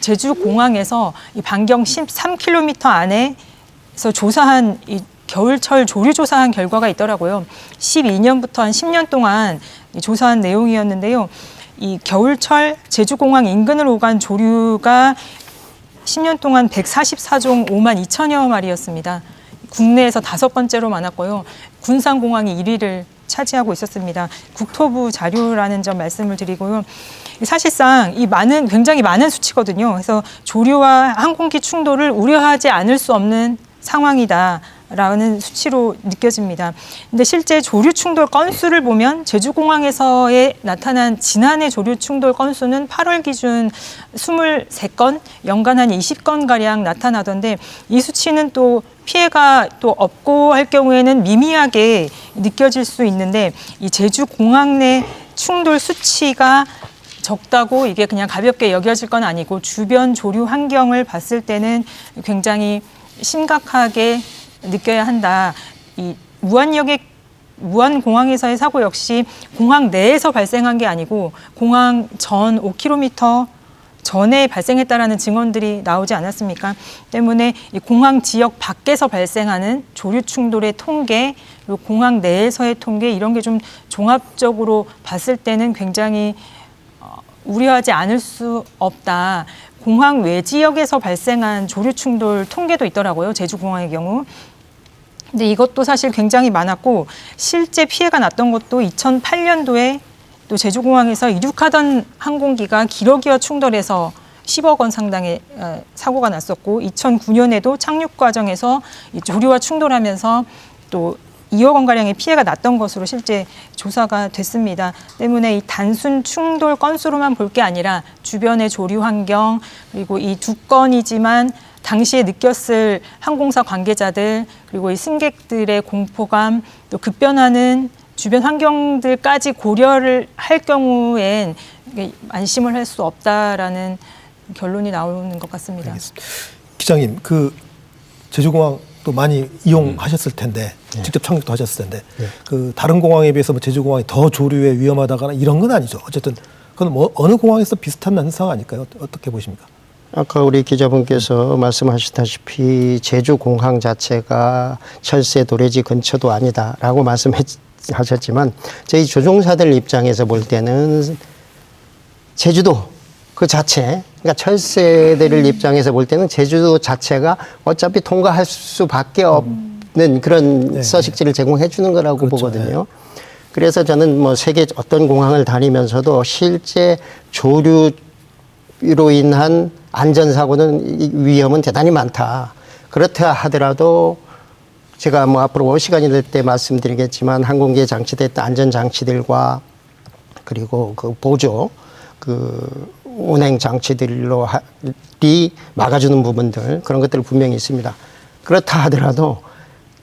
제주공항에서 이 반경 13km 안에서 조사한 이 겨울철 조류 조사한 결과가 있더라고요. 12년부터 한 10년 동안 조사한 내용이었는데요. 이 겨울철 제주공항 인근을 오간 조류가 10년 동안 144종 5만 2천여 마리였습니다. 국내에서 5번째로 많았고요. 군산공항이 1위를 차지하고 있었습니다. 국토부 자료라는 점 말씀을 드리고요. 사실상 굉장히 많은 수치거든요. 그래서 조류와 항공기 충돌을 우려하지 않을 수 없는 상황이다라는 수치로 느껴집니다. 근데 실제 조류 충돌 건수를 보면 제주공항에서의 나타난 지난해 조류 충돌 건수는 8월 기준 23건, 연간 한 20건가량 나타나던데 이 수치는 또 피해가 또 없고 할 경우에는 미미하게 느껴질 수 있는데 이 제주공항 내 충돌 수치가 적다고 이게 그냥 가볍게 여겨질 건 아니고 주변 조류 환경을 봤을 때는 굉장히 심각하게 느껴야 한다. 이 무안공항에서의 사고 역시 공항 내에서 발생한 게 아니고 공항 전 5km 전에 발생했다라는 증언들이 나오지 않았습니까? 때문에 이 공항 지역 밖에서 발생하는 조류 충돌의 통계, 그리고 공항 내에서의 통계 이런 게 좀 종합적으로 봤을 때는 굉장히 우려하지 않을 수 없다. 공항 외 지역에서 발생한 조류 충돌 통계도 있더라고요. 제주공항의 경우. 근데 이것도 사실 굉장히 많았고 실제 피해가 났던 것도 2008년도에 또 제주공항에서 이륙하던 항공기가 기러기와 충돌해서 10억 원 상당의 사고가 났었고 2009년에도 착륙 과정에서 이 조류와 충돌하면서 또 2억 원가량의 피해가 났던 것으로 실제 조사가 됐습니다. 때문에 이 단순 충돌 건수로만 볼 게 아니라 주변의 조류 환경 그리고 이 두 건이지만 당시에 느꼈을 항공사 관계자들 그리고 이 승객들의 공포감 또 급변하는 주변 환경들까지 고려를 할 경우엔 안심을 할 수 없다라는 결론이 나오는 것 같습니다. 알겠습니다. 기장님, 제주공항 또 많이 이용하셨을 텐데 직접 착륙도 하셨을 텐데 다른 공항에 비해서 제주공항이 더 조류에 위험하다거나 이런 건 아니죠. 어쨌든 그건 어느 공항에서 비슷한 현상 아닐까요? 어떻게 보십니까? 아까 우리 기자분께서 말씀하셨다시피 제주공항 자체가 철새 도래지 근처도 아니다라고 말씀하셨지만 저희 조종사들 입장에서 볼 때는 제주도 그 자체, 그러니까 철새들 입장에서 볼 때는 제주도 자체가 어차피 통과할 수밖에 없는 그런 서식지를 제공해 주는 거라고 그렇죠. 보거든요. 그래서 저는 세계 어떤 공항을 다니면서도 실제 조류로 인한 안전사고는 위험은 대단히 많다. 그렇다 하더라도 제가 앞으로 시간이 될 때 말씀드리겠지만 항공기에 장치됐던 안전장치들과 그리고 보조, 운행 장치들로 막아주는 부분들 그런 것들 분명히 있습니다. 그렇다 하더라도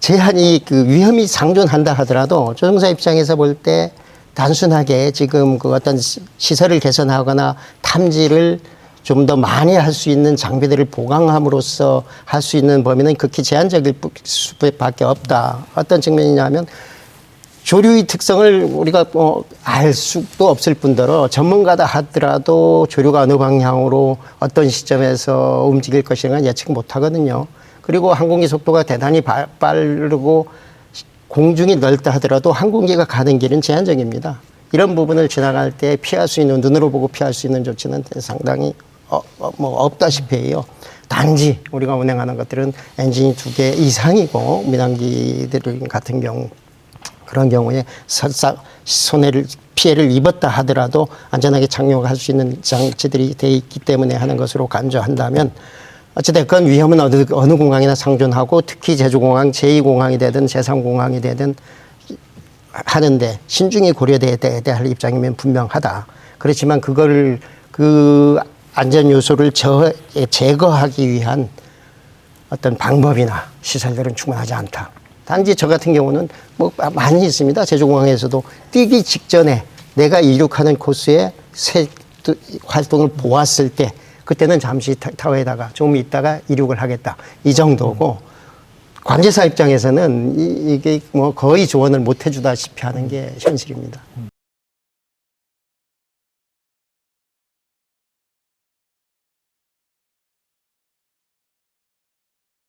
제한이 위험이 상존한다 하더라도 조종사 입장에서 볼 때 단순하게 지금 어떤 시설을 개선하거나 탐지를 좀 더 많이 할 수 있는 장비들을 보강함으로써 할 수 있는 범위는 극히 제한적일 수밖에 없다. 어떤 측면이냐면 조류의 특성을 우리가 알 수도 없을 뿐더러 전문가다 하더라도 조류가 어느 방향으로 어떤 시점에서 움직일 것인가 예측 못 하거든요. 그리고 항공기 속도가 대단히 빠르고 공중이 넓다 하더라도 항공기가 가는 길은 제한적입니다. 이런 부분을 지나갈 때 피할 수 있는, 눈으로 보고 피할 수 있는 조치는 상당히 없다시피 해요. 단지 우리가 운행하는 것들은 엔진이 2개 이상이고 민항기들 같은 경우 그런 경우에 설사 피해를 입었다 하더라도 안전하게 착륙할 수 있는 장치들이 돼 있기 때문에 하는 것으로 간주한다면 어쨌든 그건 위험은 어느 공항이나 상존하고 특히 제주공항 제2공항이 되든 제3공항이 되든 하는데 신중히 고려돼야 할 입장이면 분명하다. 그렇지만 그걸 안전 요소를 제거하기 위한 어떤 방법이나 시설들은 충분하지 않다. 단지 저 같은 경우는 많이 있습니다. 제주공항에서도 뛰기 직전에 내가 이륙하는 코스의 활동을 보았을 때 그때는 잠시 타워에다가 좀 있다가 이륙을 하겠다. 이 정도고 관제사 입장에서는 이게 거의 조언을 못 해주다시피 하는 게 현실입니다.